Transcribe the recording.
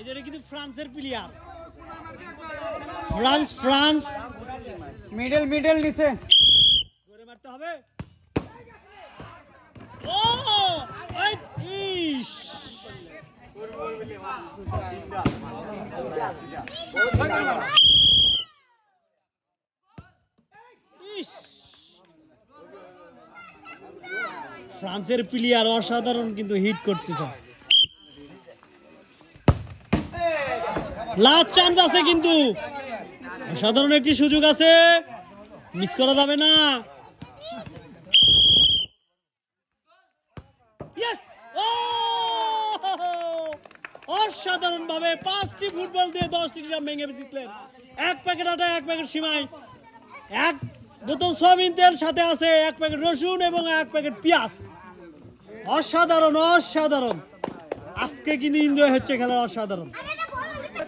এই যে কিন্তু ফ্রান্সের প্লেয়ার ফ্রান্স মিডল নিচে ধরে মারতে হবে ও এই ইশ ইশ ফ্রান্সের প্লেয়ার অসাধারণ কিন্তু হিট করতেছে লাস্ট চান্স আছে কিন্তু অসাধারণ একটি সুযোগ আছে মিস করা যাবে না অসাধারণ ভাবে 5টি ফুটবল দিয়ে 10টি ড্রাম ভেঙে জিতলেন এক প্যাকেট আটা এক প্যাকেট সিমাই এক বোতল সয়াবিন তেল সাথে আছে এক প্যাকেট রসুন এবং এক প্যাকেট পেঁয়াজ অসাধারণ আজকে কিন্তু এনজয় হচ্ছে খেলা অসাধারণ